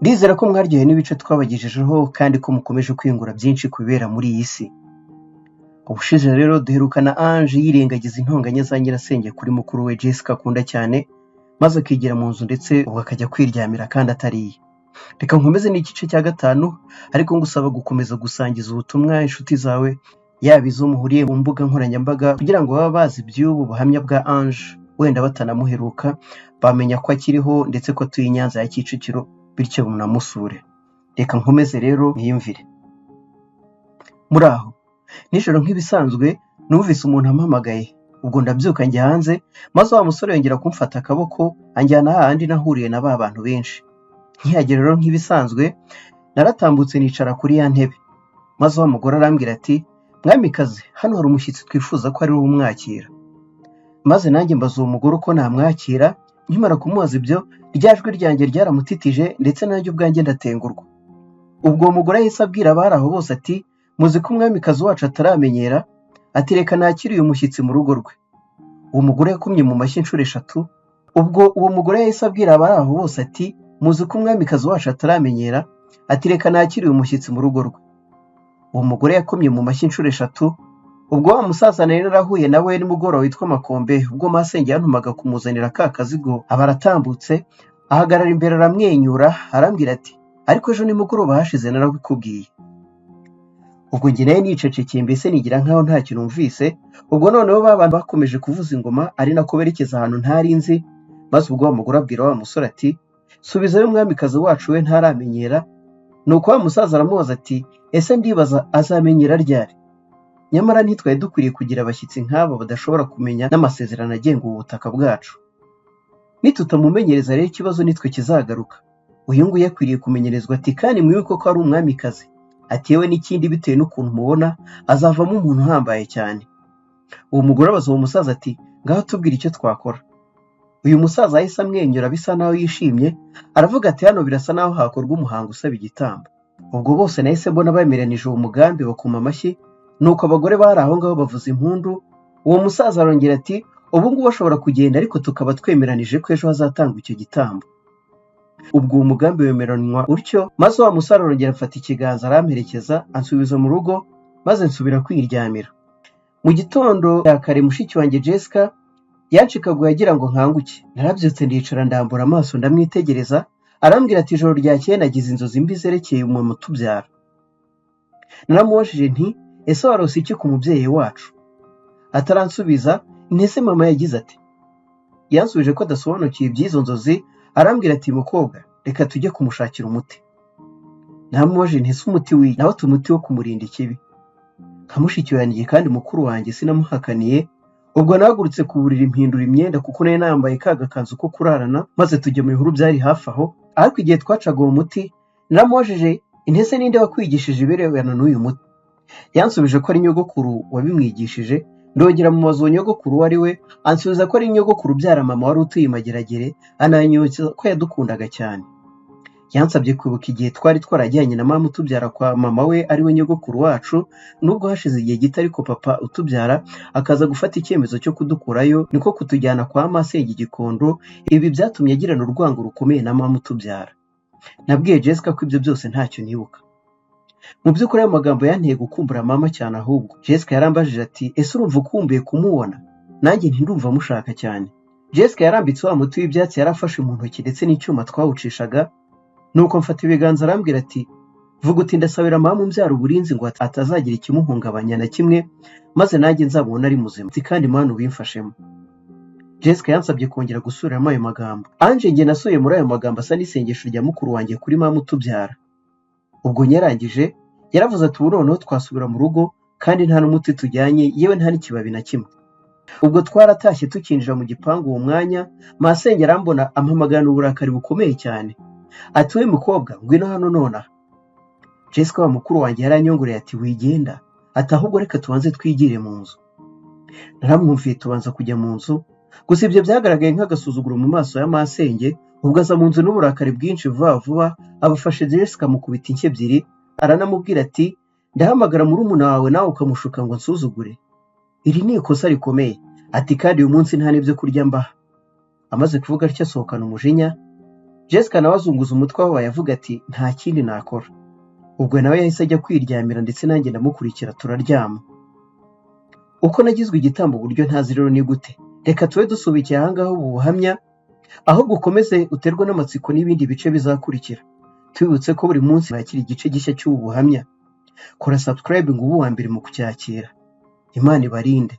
Ndizera ko mwaryohewe n'ibice twabagejejeho kandi ko mukomeje kwiyungura byinshi kubera muri iyi si. Ubushize rero duherukana Ange yirengagiza intonganya za nyirasenge kuri mukuru we Jessica akunda cyane, maze akigira mu nzu ndetse ubwo akajya kwiryamira kandi atariye. Reka nkomeze n'igice cya gatanu, ariko ngusaba gukomeza gusangiza ubutumwa inshuti zawe, yaba izo muhuriye mu mbuga nkoranyambaga, kugira ngo baba bazi iby'ubu buhamya bwa Ange, wenda batanamuheruka bamenya ko akiriho ndetse ko atuye i Nyanza ya Kicukiro, bityo munamusure. Reka nkomeze rero mwiyumvire. Muri aho nijoro nk'ibisanzwe numvise umuntu ampamagaye, ubwo ndabyuka njya hanze, maze wa musore yongera kumfata akaboko anjyana hahandi nahuriye na ba bantu benshi. Nkihagera rero nk'ibisanzwe naratambutse nicara kuri ya ntebe, maze wa mugore arambwira ati, mwamikazi, hano hari umushyitsi twifuza ko ari wowe umwakira. Maze nanjye mbaza uwo mugore uko namwakira, nkimara kumubaza ibyo rya jwi ryanjye ryaramutitije ndetse nanjye ubwanjye ndatengurwa. Ubwo uwo mugore yahise abwira abari aho bose ati, muzi ko umwamikazi wacu ataramenyera, ati reka nakire uyu mushyitsi mu rugo rwe. Uwo mugore yakomye mu mashyi inshuro 3. Ubwo uwo mugore yahise abwira abari aho bose ati, muzi ko umwamikazi wacu ataramenyera, ati reka nakire uyu mushyitsi mu rugo rwe. Uwo mugore yakomye mu mashyi inshuro 3. Ubwo wa musaza nari narahuye nawe nimugoroba witwa Makombe, ubwo masenge yantumaga kumuzanira ka kazigo, aba aratambutse ahagarara imbere aramwenyura arambwira ati, ariko ejo nimugoroba hashize narabikubwiye. Ubwo njye nayo nicecekeye, mbese nigira nkaho nta kintu numvise. Ubwo noneho babantu bakomeje kuvuza ingoma, ari nako berekeza ahantu ntari nzi, maze ubwo wa mugore abwira wa musore ati, subizayo umwamikazi wacu we ntaramenyera. Nuko wa musaza aramubaza ati, ese ndibaza azamenyera ryari? Nyamara ntitwaye dukwiriye kugira abashyitsi nk'aba badashobora kumenya n'amasezerano agenga ubu butaka bwacu. Nitutamumenyereza rero ikibazo nitwe kizagaruka. Uyu nguyu yakwiriye kumenyerezwa ati, kandi mwibuke ko ari umwamikazi, ati yewe n'ikindi bitewe n'ukuntu mubona azavamo umuntu uhambaye cyane. Uwo mugore abaza uwo musaza ati, ngaho tubwire icyo twakora. Uyu musaza yahise amwenyura bisa naho yishimye, aravuga ati, hano birasa naho hakorwa umuhango usaba igitambo. Ubwo bose nahise mbona bemeranije uwo mugambi bakoma amashyi, nuko abagore bari aho ngaho bavuza impundu. Uwo musaza arongera ati, ubu ngubu bashobora kugenda, ariko tukaba twemeranije ko ejo hazatangwa icyo gitambo. Ubwo uwo mugambi wemeranywa utyo, maze wa musore arongera afata ikiganza aramperekeza ansubiza mu rugo, maze nsubira kwiryamira. Mu gitondo cya kare mushiki wanjye Jessica yanshikaguye agira ngo nkanguke. Narabyutse ndicara ndambura amaso ndamwitegereza, arambwira ati, ijoro ryakeye nagize inzozi mbi zerekeye umuntu utubyara. Naramubajije nti, ese warose iki ku mubyeyi wacu? Ataransubiza, ntese mama yagize ati? Yansubije ko adasobanukiwe iby'izo nzozi, arambwira ati, mukobwa, reka tujye kumushakira umuti. Naramubajije ntese umuti w'iki? Nawe ati, umuti wo kumurinda ikibi. Nkamushiki wanjye kandi mukuru wanjye sinamuhakaniye. Ubwo nahagurutse ku buriri mpindura imyenda kuko nari nambaye ka gakanzu ko kurarana, maze tujya mu bihuru byari hafi aho. Ariko igihe twacaga uwo muti, naramubajije intese ninde wakwigishije ibirebana n'uyu muti? Yansubije ko ari nyogokuru wabimwigishije. Ndongera mu mazu nyogokuru wari we, ansubiza ko ari nyogokuru byara mama wari utuye Mageragere, ananyibutsa ko yadukundaga cyane. Yansabye kwibuka igihe twari twarajyanye na mama utubyara kwa mama we ari we nyogokuru wacu, nubwo hashize igihe gito ariko papa utubyara akaza gufata icyemezo cyo kudukurayo, niko kutujyana kwa masenge Gikondo. Ibi byatumye agirana urwango rukomeye na mama utubyara. Nabwiye Jessica ko ibyo byose ntacyo nibuka. Mu by'ukuri ayo magambo yanteye gukumbura mama cyane. Ahubwo Jessica yarambajije ati, ese urumva ukumbuye kumubona? Nanjye ntirumva mushaka cyane. Jessica yarambitse wa muti w'ibyatsi yarafashe mu ntoki ndetse n'icyuma twawucishaga, nuko mfata ibiganza arambwira ati, vuga uti ndasabira mama umbyara uburinzi ngo atazagira ikimuhungabanya na kimwe, maze nanjye nzabona ari muzima, kandi Mana ubimfashemo. Jessica yansabye kongera gusubiramo ayo magambo. Ange njye nasuye muri ayo magambo asa n'isengesho rya mukuru wanjye kuri mama utubyara. Ubwo nyarangije yaravuze ati, ubu noneho twasubira mu rugo kandi nta n'umuti tujyanye, yewe nta n'ikibabi na kimwe. Ubwo twaratashye tukinjira mu gipangu. Uwo mwanya masenge arambona ampamagana uburakari bukomeye cyane, ati, we mukobwa, ngwino hano nonaha. Jessica wa mukuru wanjye yaranyongoreye ati, wigenda, ati ahubwo reka tubanze twigire mu nzu. Naramwumviye tubanza kujya mu nzu, gusa ibyo byagaragaye nk'agasuzuguro mu maso ya masenge. Ubwo aza mu nzu n'uburakari bwinshi, vuba vuba abafashe Jessica mukubita inshyi ebyiri, aranamubwira ati, ndahamagara murumuna wawe nawe ukamushuka ngo nsuzugure. Iri ni ikosa rikomeye, ati kandi uyu munsi nta n'ibyo kurya mbaha. Amaze kuvuga atyo asohokana umujinya. Jessica nawe azunguza umutwe wabaye avuga ati nta kindi nakora. Ubwo nawe yahise ajya kwiryamira ndetse nanjye ndamukurikira turaryama. Uko nagizwe igitambo uburyo ntazi rero ni gute. Reka tube dusubikiye ahangaho ubu buhamya, ahubwo ukomeze uterwe n'amatsiko n'ibindi bice bizakurikira. Tubibutse ko buri munsi nakira igice gishya cy'ubu buhamya. Kora subscribe ngo ube uwa mbere mu kucyakira. Imana ibarinde.